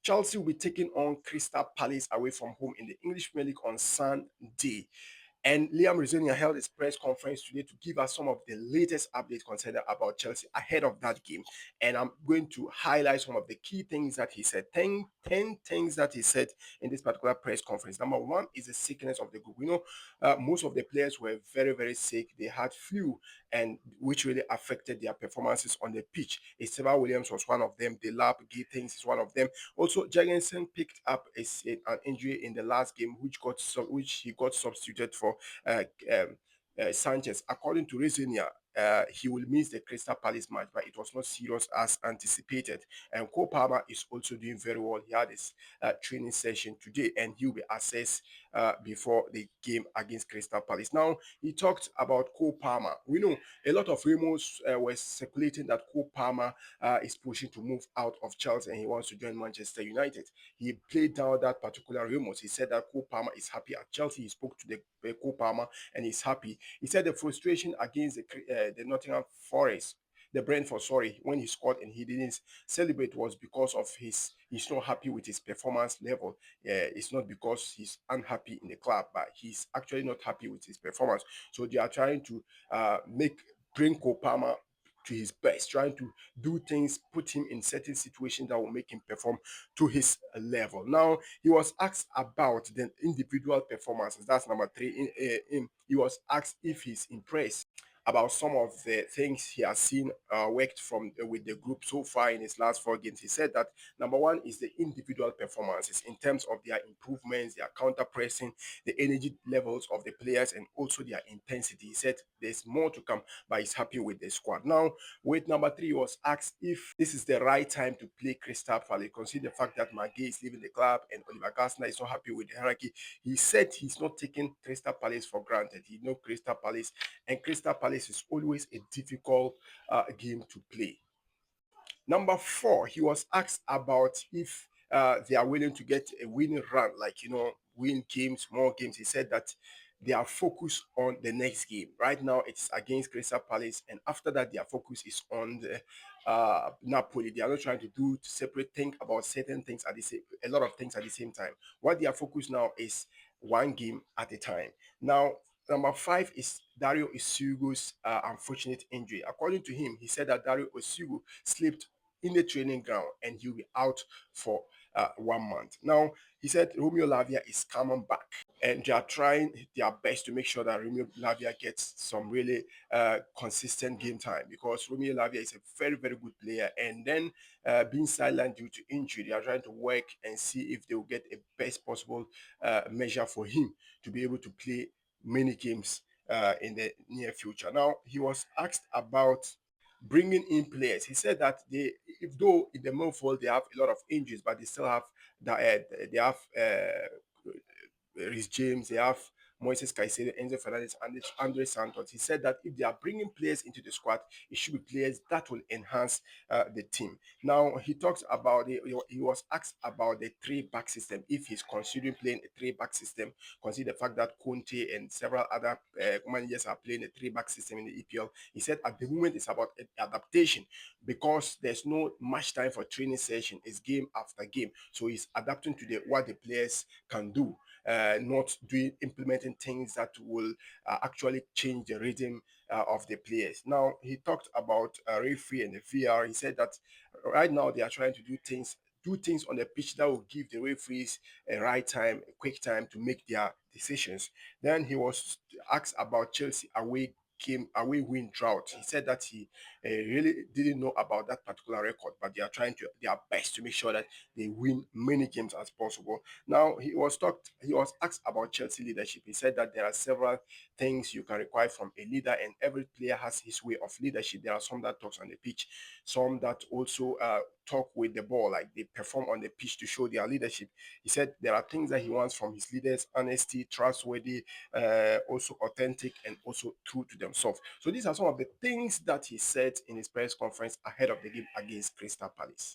Chelsea will be taking on Crystal Palace away from home in the English Premier League on Sunday. And Liam RESENIOR held his press conference today to give us some of the latest updates concerning about Chelsea ahead of that game. And I'm going to highlight some of the key things that he said. 10 things that he said in this particular press conference. Number one is the sickness of the group. We know most of the players were very, very sick. They had flu, and which really affected their performances on the pitch. Esteva Williams was one of them. Delap Gittins is one of them. Also, Jagensen picked up an injury in the last game, which he got substituted for uh, um, Sanchez. According to Resenia, he will miss the Crystal Palace match, but it was not serious as anticipated. And Cole Palmer is also doing very well. He had his training session today, and he'll be assessed before the game against Crystal Palace. Now, he talked about Cole Palmer. We know a lot of rumors were circulating that Cole Palmer is pushing to move out of Chelsea and he wants to join Manchester United. He played down that particular rumors. He said that Cole Palmer is happy at Chelsea. He spoke to the Cole Palmer and he's happy. He said the frustration against the Nottingham Forest, the Brentford, sorry, when he scored and he didn't celebrate was because of he's not happy with his performance level. It's not because he's unhappy in the club, but he's actually not happy with his performance. So they are trying to bring Cole Palmer to his best, trying to do things, put him in certain situations that will make him perform to his level. Now, he was asked about the individual performances. That's number three. He was asked if he's impressed about some of the things he has seen worked from with the group so far in his last four games. He said that number one is the individual performances in terms of their improvements, their counter pressing, the energy levels of the players, and also their intensity. He said there's more to come, but he's happy with the squad. Now, with number three, he was asked if this is the right time to play Crystal Palace, consider the fact that Magay is leaving the club and Oliver Gardner is not happy with the hierarchy. He said he's not taking Crystal Palace for granted. He knows Crystal Palace, and Crystal Palace is always a difficult game to play. Number four, he was asked about if they are willing to get a winning run, like, win games, more games. He said that they are focused on the next game. Right now, it's against Crystal Palace, and after that, their focus is on the Napoli. They are not trying to do separate think about certain things at the same, a lot of things at the same time. What they are focused now is one game at a time. Now, number five is Dario Isugu's unfortunate injury. According to him, he said that Dario Isugu slipped in the training ground and he'll be out for 1 month. Now, he said Romeo Lavia is coming back and they are trying their best to make sure that Romeo Lavia gets some really consistent game time because Romeo Lavia is a very, very good player. And then being sidelined due to injury, they are trying to work and see if they will get a best possible measure for him to be able to play many games in the near future. Now, he was asked about bringing in players. He said that if though in the midfield they have a lot of injuries, but they still have Rhys James, they have Moises Caicedo, Enzo Fernandez, and Andre Santos. He said that if they are bringing players into the squad, it should be players that will enhance the team. Now, he talks about he was asked about the three-back system, if he's considering playing a three-back system, consider the fact that Conte and several other managers are playing a three-back system in the EPL. He said at the moment it's about adaptation because there's no much time for training session. It's game after game. So he's adapting to what the players can do, not implementing things that will actually change the rhythm of the players. Now, he talked about referee and the VR. He said that right now they are trying to do things on the pitch that will give the referees a right time, a quick time to make their decisions. Then he was asked about Chelsea away win drought. He said that he really didn't know about that particular record, but they are trying to their best to make sure that they win many games as possible. Now, he was asked about Chelsea leadership. He said that there are several things you can require from a leader, and every player has his way of leadership. There are some that talks on the pitch, some that also talk with the ball, like they perform on the pitch to show their leadership. He said there are things that he wants from his leaders: honesty, trustworthy, also authentic, and also true to themselves. So these are some of the things that he said in his press conference ahead of the game against Crystal Palace.